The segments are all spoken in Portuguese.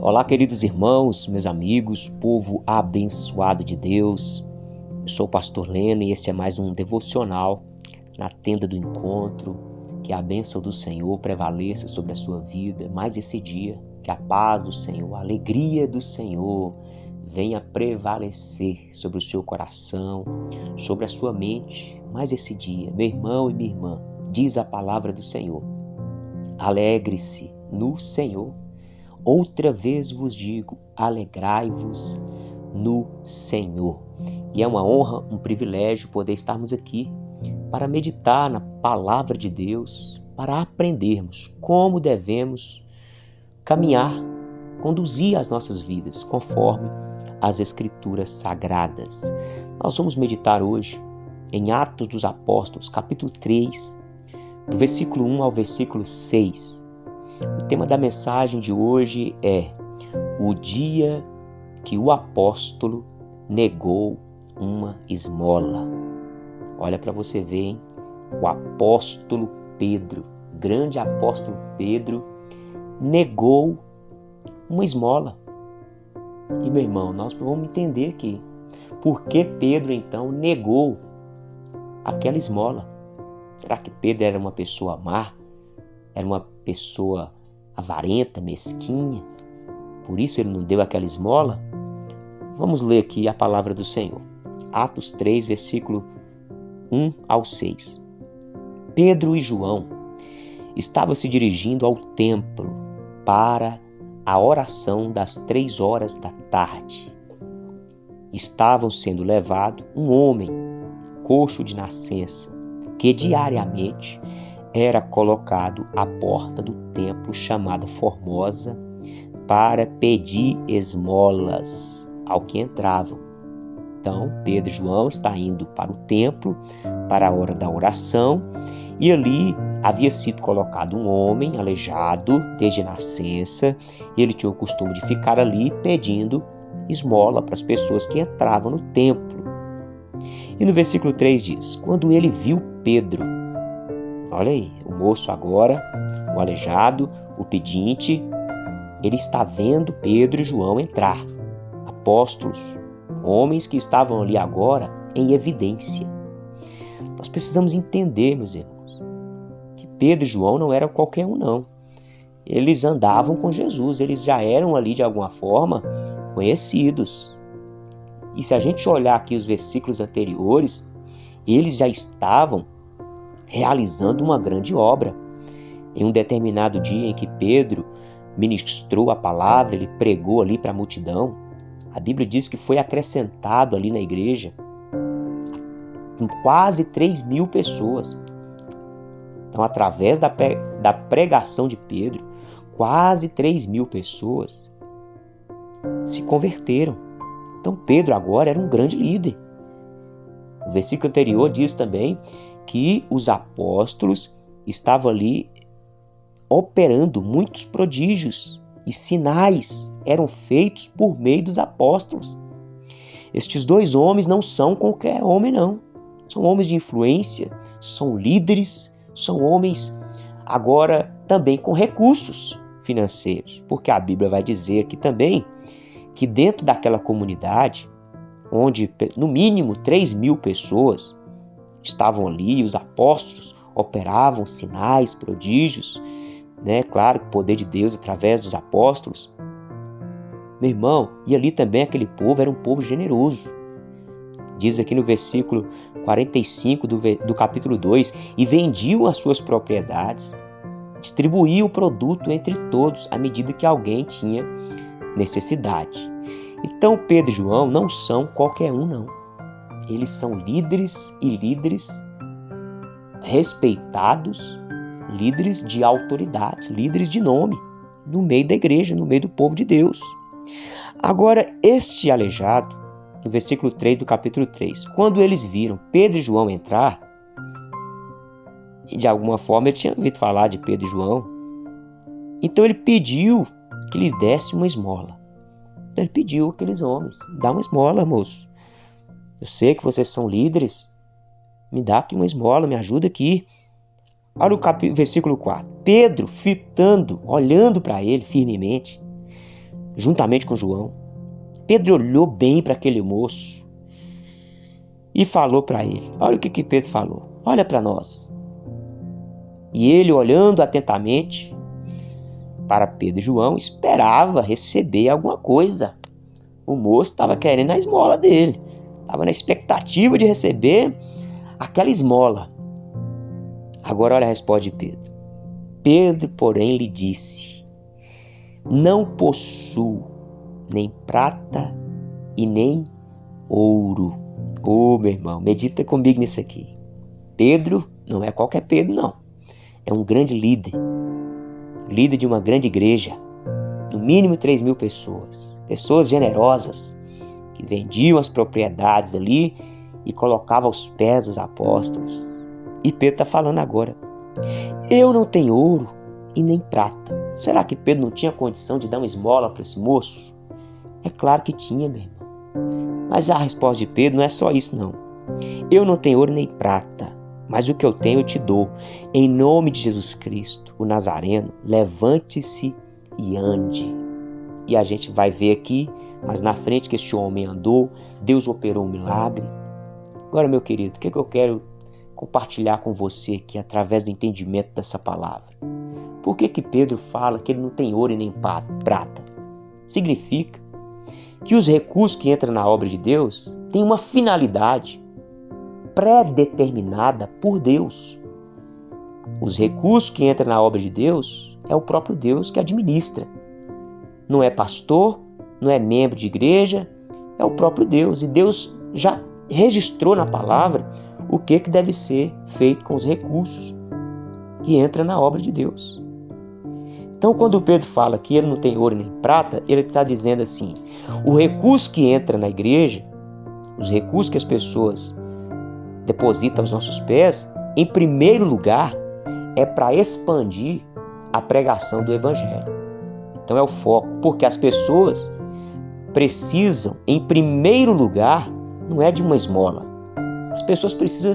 Olá, queridos irmãos, meus amigos, povo abençoado de Deus. Eu sou o pastor Leno e este é mais um devocional na tenda do encontro. Que a bênção do Senhor prevaleça sobre a sua vida mais esse dia. Que a paz do Senhor, a alegria do Senhor venha prevalecer sobre o seu coração, sobre a sua mente mais esse dia. Meu irmão e minha irmã, diz a palavra do Senhor: alegre-se no Senhor. Outra vez vos digo, alegrai-vos no Senhor. E é uma honra, um privilégio poder estarmos aqui para meditar na palavra de Deus, para aprendermos como devemos caminhar, conduzir as nossas vidas conforme as Escrituras Sagradas. Nós vamos meditar hoje em Atos dos Apóstolos, capítulo 3, do versículo 1 ao versículo 6. O tema da mensagem de hoje é o dia que o apóstolo negou uma esmola. Olha para você ver, hein? O apóstolo Pedro, grande apóstolo Pedro, negou uma esmola. E meu irmão, nós vamos entender aqui por que Pedro então negou aquela esmola. Será que Pedro era uma pessoa má? Era uma pessoa avarenta, mesquinha? Por isso ele não deu aquela esmola? Vamos ler aqui a palavra do Senhor. Atos 3, versículo 1 ao 6. Pedro e João estavam se dirigindo ao templo para a oração das 3 horas da tarde. Estavam sendo levado um homem, coxo de nascença, que diariamente era colocado à porta do templo chamada Formosa para pedir esmolas ao que entravam. Então, Pedro e João estão indo para o templo para a hora da oração e ali havia sido colocado um homem aleijado desde nascença e ele tinha o costume de ficar ali pedindo esmola para as pessoas que entravam no templo. E no versículo 3 diz: quando ele viu Pedro, olha aí, o moço agora, o aleijado, o pedinte, ele está vendo Pedro e João entrar. Apóstolos, homens que estavam ali agora em evidência. Nós precisamos entender, meus irmãos, que Pedro e João não eram qualquer um, não. Eles andavam com Jesus, eles já eram ali de alguma forma conhecidos. E se a gente olhar aqui os versículos anteriores, eles já estavam realizando uma grande obra. Em um determinado dia em que Pedro ministrou a palavra, ele pregou ali para a multidão, a Bíblia diz que foi acrescentado ali na igreja quase 3.000 pessoas. Então, através da pregação de Pedro, quase 3.000 pessoas se converteram. Então, Pedro agora era um grande líder. O versículo anterior diz também que os apóstolos estavam ali operando muitos prodígios e sinais eram feitos por meio dos apóstolos. Estes 2 homens não são qualquer homem, não. São homens de influência, são líderes, são homens agora também com recursos financeiros, porque a Bíblia vai dizer aqui também que dentro daquela comunidade, onde no mínimo 3.000 pessoas estavam ali, os apóstolos operavam sinais, prodígios, né? Claro, o poder de Deus através dos apóstolos. Meu irmão, e ali também aquele povo era um povo generoso. Diz aqui no versículo 45 do capítulo 2, e vendiam as suas propriedades, distribuíam o produto entre todos à medida que alguém tinha necessidade. Então Pedro e João não são qualquer um, não. Eles são líderes e líderes respeitados, líderes de autoridade, líderes de nome, no meio da igreja, no meio do povo de Deus. Agora, este aleijado, no versículo 3 do capítulo 3, quando eles viram Pedro e João entrar, e de alguma forma ele tinha ouvido falar de Pedro e João, então ele pediu que lhes desse uma esmola. Então ele pediu àqueles homens: dá uma esmola, moço. Eu sei que vocês são líderes, me dá aqui uma esmola, me ajuda aqui. Olha o versículo 4. Pedro, fitando, olhando para ele firmemente, juntamente com João. Pedro olhou bem para aquele moço e falou para ele. Olha o que Pedro falou. Olha para nós. E ele, olhando atentamente para Pedro e João, esperava receber alguma coisa. O moço estava querendo a esmola dele. Estava na expectativa de receber aquela esmola. Agora olha a resposta de Pedro. Pedro, porém, lhe disse: não possuo nem prata e nem ouro. Meu irmão, medita comigo nisso aqui. Pedro não é qualquer Pedro, não. É um grande líder. Líder de uma grande igreja. No mínimo 3.000 pessoas. Pessoas generosas que vendiam as propriedades ali e colocavam aos pés dos apóstolos. E Pedro está falando agora. Eu não tenho ouro e nem prata. Será que Pedro não tinha condição de dar uma esmola para esse moço? É claro que tinha, meu irmão. Mas a resposta de Pedro não é só isso, não. Eu não tenho ouro nem prata, mas o que eu tenho eu te dou. Em nome de Jesus Cristo, o Nazareno, levante-se e ande. E a gente vai ver aqui, mas na frente que este homem andou, Deus operou um milagre. Agora, meu querido, o que eu quero compartilhar com você aqui através do entendimento dessa palavra? Por que Pedro fala que ele não tem ouro e nem prata? Significa que os recursos que entram na obra de Deus têm uma finalidade pré-determinada por Deus. Os recursos que entram na obra de Deus é o próprio Deus que administra. Não é pastor, não é membro de igreja, é o próprio Deus. E Deus já registrou na palavra o que deve ser feito com os recursos que entram na obra de Deus. Então, quando Pedro fala que ele não tem ouro nem prata, ele está dizendo assim, o recurso que entra na igreja, os recursos que as pessoas depositam aos nossos pés, em primeiro lugar, é para expandir a pregação do Evangelho. Então é o foco, porque as pessoas precisam, em primeiro lugar, não é de uma esmola. As pessoas precisam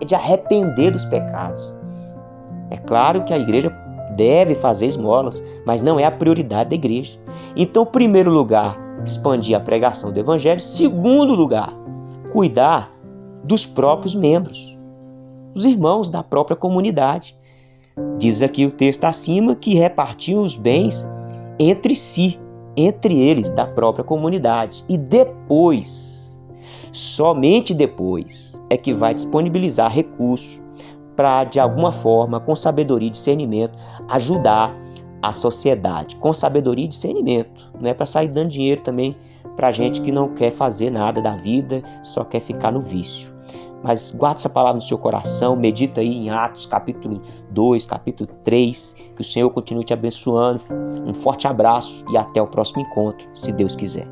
de arrepender dos pecados. É claro que a igreja deve fazer esmolas, mas não é a prioridade da igreja. Então, em primeiro lugar, expandir a pregação do Evangelho. Segundo lugar, cuidar dos próprios membros, os irmãos da própria comunidade. Diz aqui o texto acima que repartiam os bens entre si, entre eles da própria comunidade. E depois, somente depois, é que vai disponibilizar recursos para, de alguma forma, com sabedoria e discernimento, ajudar a sociedade. Com sabedoria e discernimento. Não é para sair dando dinheiro também para gente que não quer fazer nada da vida, só quer ficar no vício. Mas guarda essa palavra no seu coração, medita aí em Atos capítulo 2, capítulo 3, que o Senhor continue te abençoando. Um forte abraço e até o próximo encontro, se Deus quiser.